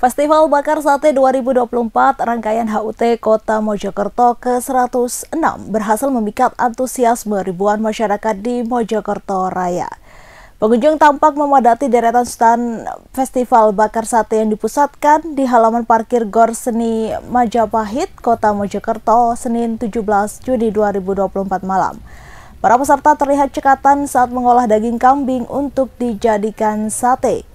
Festival Bakar Sate 2024 rangkaian HUT Kota Mojokerto ke-106 berhasil memikat antusiasme ribuan masyarakat di Mojokerto Raya. Pengunjung tampak memadati deretan stan Festival Bakar Sate yang dipusatkan di halaman parkir Gor Seni Majapahit, Kota Mojokerto, Senin 17 Juni 2024 malam. Para peserta terlihat cekatan saat mengolah daging kambing untuk dijadikan sate.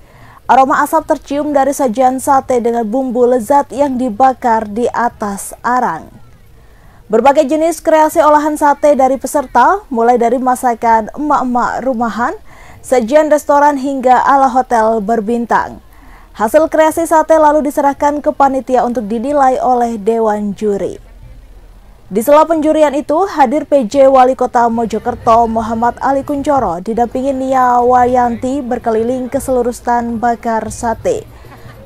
Aroma asap tercium dari sajian sate dengan bumbu lezat yang dibakar di atas arang. Berbagai jenis kreasi olahan sate dari peserta, mulai dari masakan emak-emak rumahan, sajian restoran hingga ala hotel berbintang. Hasil kreasi sate lalu diserahkan ke panitia untuk dinilai oleh Dewan Juri. Di sela penjurian itu, hadir PJ Wali Kota Mojokerto Muhammad Ali Kuncoro didampingi Nia Wayanti berkeliling ke seluruh stan bakar sate.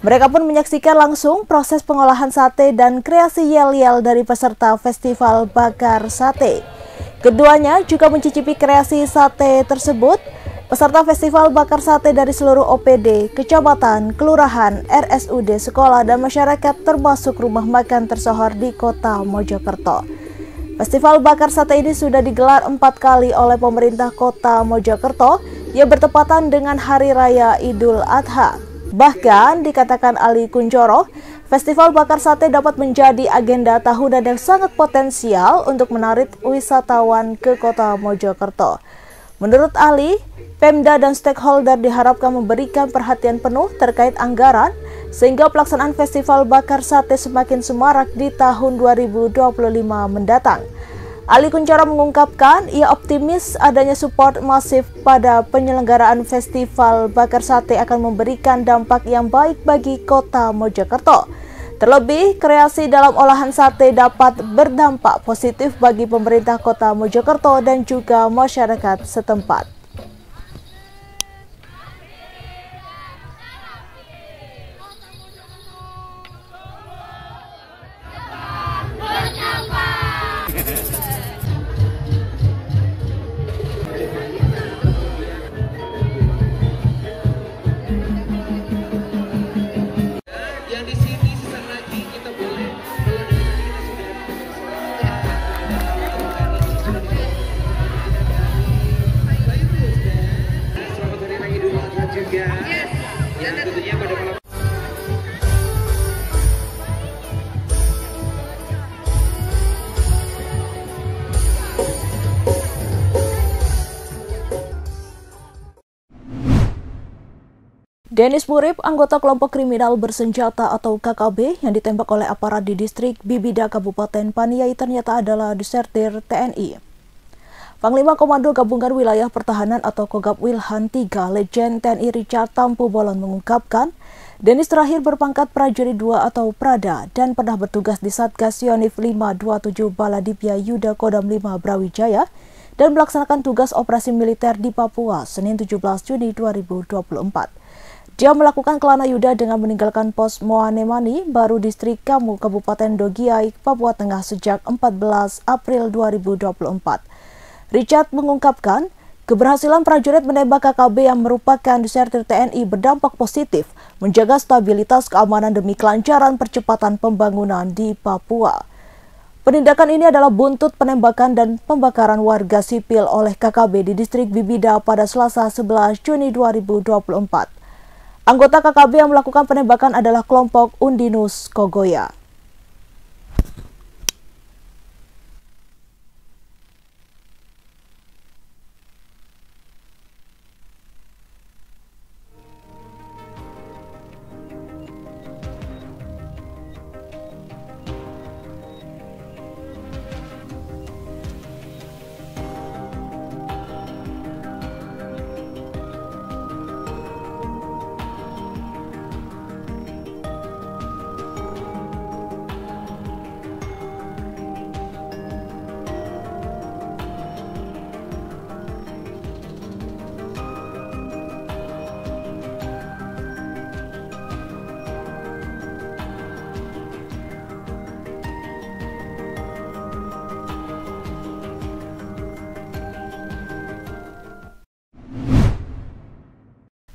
Mereka pun menyaksikan langsung proses pengolahan sate dan kreasi yel-yel dari peserta Festival Bakar Sate. Keduanya juga mencicipi kreasi sate tersebut. Peserta Festival Bakar Sate dari seluruh OPD, kecamatan, kelurahan, RSUD, sekolah, dan masyarakat termasuk rumah makan tersohor di Kota Mojokerto. Festival Bakar Sate ini sudah digelar 4 kali oleh pemerintah Kota Mojokerto yang bertepatan dengan Hari Raya Idul Adha. Bahkan dikatakan Ali Kuncoro, Festival Bakar Sate dapat menjadi agenda tahunan yang sangat potensial untuk menarik wisatawan ke Kota Mojokerto. Menurut Ali, Pemda dan stakeholder diharapkan memberikan perhatian penuh terkait anggaran sehingga pelaksanaan Festival Bakar Sate semakin semarak di tahun 2025 mendatang. Ali Kuncoro mengungkapkan ia optimis adanya support masif pada penyelenggaraan Festival Bakar Sate akan memberikan dampak yang baik bagi Kota Mojokerto. Terlebih, kreasi dalam olahan sate dapat berdampak positif bagi pemerintah Kota Mojokerto dan juga masyarakat setempat. Dennis Murib, anggota kelompok kriminal bersenjata atau KKB yang ditembak oleh aparat di distrik Bibida Kabupaten Paniai ternyata adalah desertir TNI. Panglima Komando Gabungan Wilayah Pertahanan atau Kogab Wilhan III, Legend TNI Richard Tampu Bolon mengungkapkan, Dennis terakhir berpangkat prajurit 2 atau Prada dan pernah bertugas di Satgas Yonif 527 Baladibya Yuda Kodam 5 Brawijaya dan melaksanakan tugas operasi militer di Papua Senin 17 Juni 2024. Dia melakukan kelana yuda dengan meninggalkan pos Moanemani, baru distrik Kamu, Kabupaten Dogiai, Papua Tengah sejak 14 April 2024. Richard mengungkapkan, keberhasilan prajurit menembak KKB yang merupakan desertir TNI berdampak positif, menjaga stabilitas keamanan demi kelancaran percepatan pembangunan di Papua. Penindakan ini adalah buntut penembakan dan pembakaran warga sipil oleh KKB di distrik Bibida pada Selasa 11 Juni 2024. Anggota KKB yang melakukan penembakan adalah kelompok Undinus Kogoya.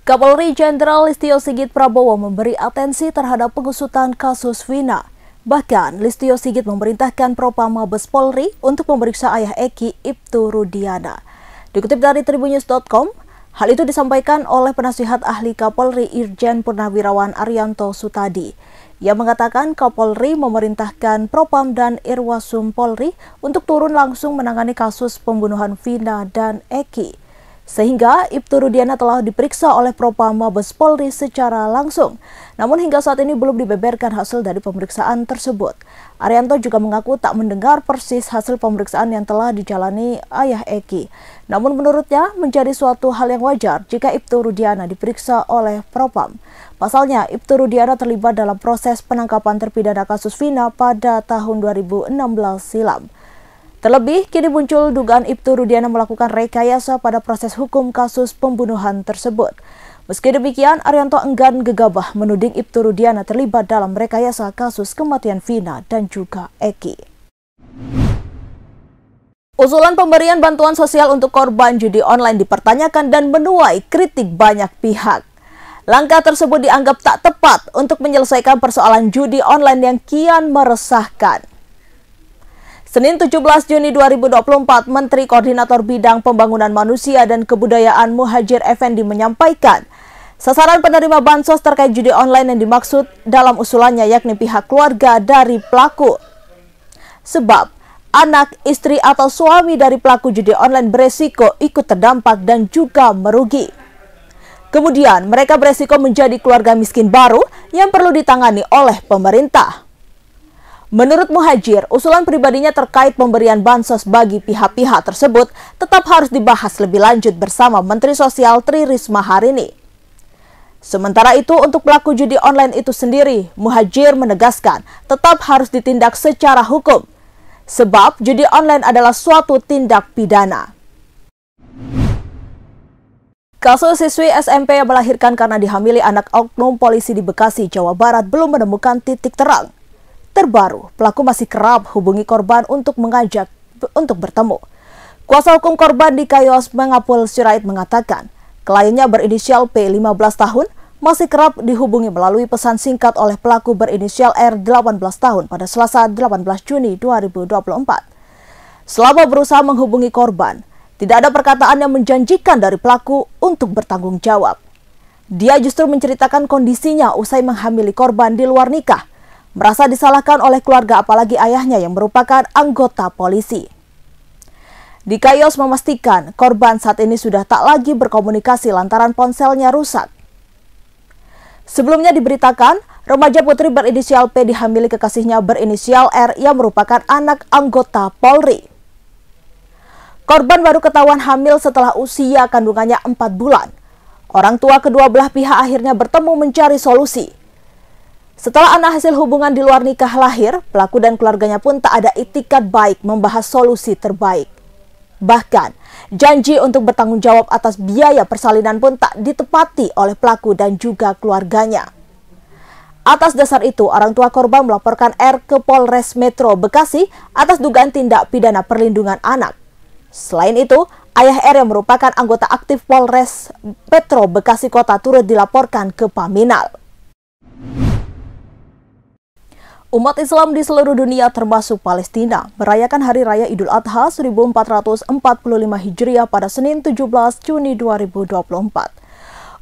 Kapolri Jenderal Listio Sigit Prabowo memberi atensi terhadap pengusutan kasus Vina. Bahkan, Listio Sigit memerintahkan Propam Mabes Polri untuk memeriksa ayah Eki, Ibtu Rudiana. Dikutip dari tribunnews.com, hal itu disampaikan oleh penasihat ahli Kapolri Irjen Purnawirawan Arianto Sutadi. Ia mengatakan Kapolri memerintahkan Propam dan Irwasum Polri untuk turun langsung menangani kasus pembunuhan Vina dan Eki. Sehingga Ibtu Rudiana telah diperiksa oleh Propam Mabes Polri secara langsung. Namun hingga saat ini belum dibeberkan hasil dari pemeriksaan tersebut. Arianto juga mengaku tak mendengar persis hasil pemeriksaan yang telah dijalani ayah Eki. Namun menurutnya menjadi suatu hal yang wajar jika Ibtu Rudiana diperiksa oleh Propam. Pasalnya, Ibtu Rudiana terlibat dalam proses penangkapan terpidana kasus Vina pada tahun 2016 silam. Terlebih, kini muncul dugaan Ibtu Rudiana melakukan rekayasa pada proses hukum kasus pembunuhan tersebut. Meski demikian, Arianto enggan gegabah menuding Ibtu Rudiana terlibat dalam rekayasa kasus kematian Vina dan juga Eki. Usulan pemberian bantuan sosial untuk korban judi online dipertanyakan dan menuai kritik banyak pihak. Langkah tersebut dianggap tak tepat untuk menyelesaikan persoalan judi online yang kian meresahkan. Senin 17 Juni 2024, Menteri Koordinator Bidang Pembangunan Manusia dan Kebudayaan Muhadjir Effendi menyampaikan, sasaran penerima bansos terkait judi online yang dimaksud dalam usulannya yakni pihak keluarga dari pelaku. Sebab, anak, istri atau suami dari pelaku judi online beresiko ikut terdampak dan juga merugi. Kemudian, mereka beresiko menjadi keluarga miskin baru yang perlu ditangani oleh pemerintah. Menurut Muhadjir, usulan pribadinya terkait pemberian bansos bagi pihak-pihak tersebut tetap harus dibahas lebih lanjut bersama Menteri Sosial Tri Risma hari ini. Sementara itu, untuk pelaku judi online itu sendiri, Muhadjir menegaskan tetap harus ditindak secara hukum. Sebab judi online adalah suatu tindak pidana. Kasus siswi SMP yang melahirkan karena dihamili anak oknum polisi di Bekasi, Jawa Barat belum menemukan titik terang. Terbaru, pelaku masih kerap hubungi korban untuk mengajak untuk bertemu. Kuasa hukum korban di Kayos Mengapul Sirait mengatakan, kliennya berinisial P 15 tahun masih kerap dihubungi melalui pesan singkat oleh pelaku berinisial R 18 tahun pada Selasa 18 Juni 2024. Selama berusaha menghubungi korban, tidak ada perkataan yang menjanjikan dari pelaku untuk bertanggung jawab. Dia justru menceritakan kondisinya usai menghamili korban di luar nikah. Merasa disalahkan oleh keluarga apalagi ayahnya yang merupakan anggota polisi. Di Kayos memastikan korban saat ini sudah tak lagi berkomunikasi lantaran ponselnya rusak. Sebelumnya diberitakan, remaja putri berinisial P dihamili kekasihnya berinisial R yang merupakan anak anggota Polri. Korban baru ketahuan hamil setelah usia kandungannya 4 bulan. Orang tua kedua belah pihak akhirnya bertemu mencari solusi. Setelah anak hasil hubungan di luar nikah lahir, pelaku dan keluarganya pun tak ada itikat baik membahas solusi terbaik. Bahkan, janji untuk bertanggung jawab atas biaya persalinan pun tak ditepati oleh pelaku dan juga keluarganya. Atas dasar itu, orang tua korban melaporkan R ke Polres Metro Bekasi atas dugaan tindak pidana perlindungan anak. Selain itu, ayah R yang merupakan anggota aktif Polres Metro Bekasi Kota turut dilaporkan ke Paminal. Umat Islam di seluruh dunia termasuk Palestina merayakan Hari Raya Idul Adha 1445 Hijriah pada Senin 17 Juni 2024.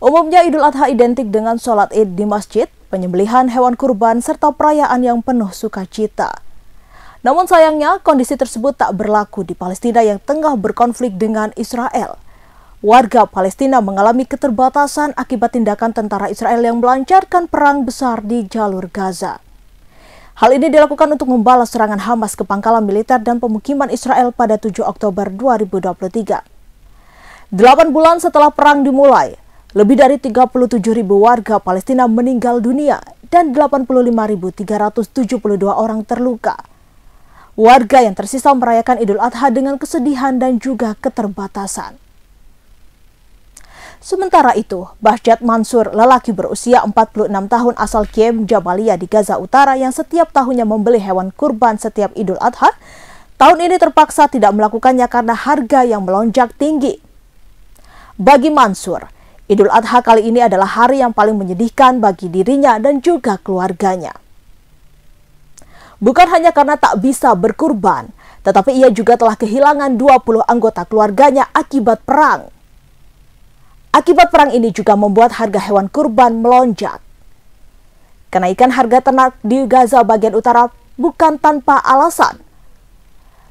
Umumnya Idul Adha identik dengan sholat id di masjid, penyembelihan hewan kurban, serta perayaan yang penuh sukacita. Namun sayangnya kondisi tersebut tak berlaku di Palestina yang tengah berkonflik dengan Israel. Warga Palestina mengalami keterbatasan akibat tindakan tentara Israel yang melancarkan perang besar di jalur Gaza. Hal ini dilakukan untuk membalas serangan Hamas ke pangkalan militer dan pemukiman Israel pada 7 Oktober 2023. 8 bulan setelah perang dimulai, lebih dari 37.000 warga Palestina meninggal dunia dan 85.372 orang terluka. Warga yang tersisa merayakan Idul Adha dengan kesedihan dan juga keterbatasan. Sementara itu, Bahjat Mansur, lelaki berusia 46 tahun asal Kiem Jabalia di Gaza Utara yang setiap tahunnya membeli hewan kurban setiap Idul Adha, tahun ini terpaksa tidak melakukannya karena harga yang melonjak tinggi. Bagi Mansur, Idul Adha kali ini adalah hari yang paling menyedihkan bagi dirinya dan juga keluarganya. Bukan hanya karena tak bisa berkurban, tetapi ia juga telah kehilangan 20 anggota keluarganya akibat perang. Akibat perang ini juga membuat harga hewan kurban melonjak. Kenaikan harga ternak di Gaza bagian utara bukan tanpa alasan.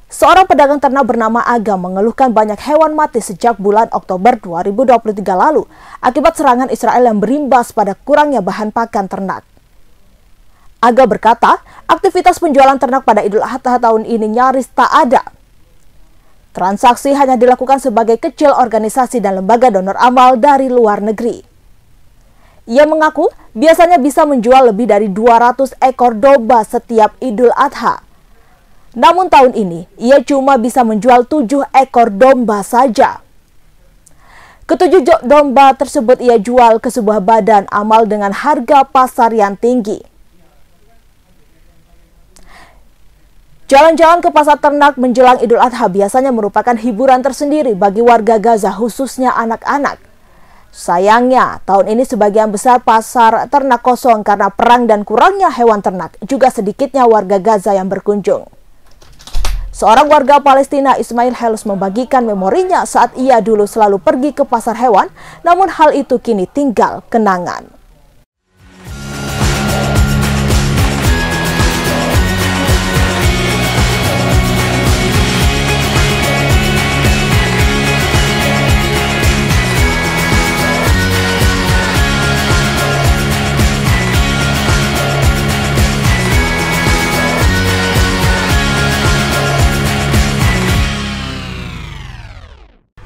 Seorang pedagang ternak bernama Aga mengeluhkan banyak hewan mati sejak bulan Oktober 2023 lalu akibat serangan Israel yang berimbas pada kurangnya bahan pakan ternak. Aga berkata, aktivitas penjualan ternak pada Idul Adha tahun ini nyaris tak ada. Transaksi hanya dilakukan sebagai kecil organisasi dan lembaga donor amal dari luar negeri. Ia mengaku biasanya bisa menjual lebih dari 200 ekor domba setiap Idul Adha. Namun tahun ini, ia cuma bisa menjual 7 ekor domba saja. Ketujuh domba tersebut ia jual ke sebuah badan amal dengan harga pasar yang tinggi. Jalan-jalan ke pasar ternak menjelang Idul Adha biasanya merupakan hiburan tersendiri bagi warga Gaza, khususnya anak-anak. Sayangnya, tahun ini sebagian besar pasar ternak kosong karena perang dan kurangnya hewan ternak, juga sedikitnya warga Gaza yang berkunjung. Seorang warga Palestina, Ismail Helus, membagikan memorinya saat ia dulu selalu pergi ke pasar hewan, namun hal itu kini tinggal kenangan.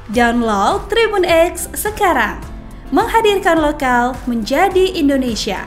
Download Tribun X sekarang, menghadirkan lokal menjadi Indonesia.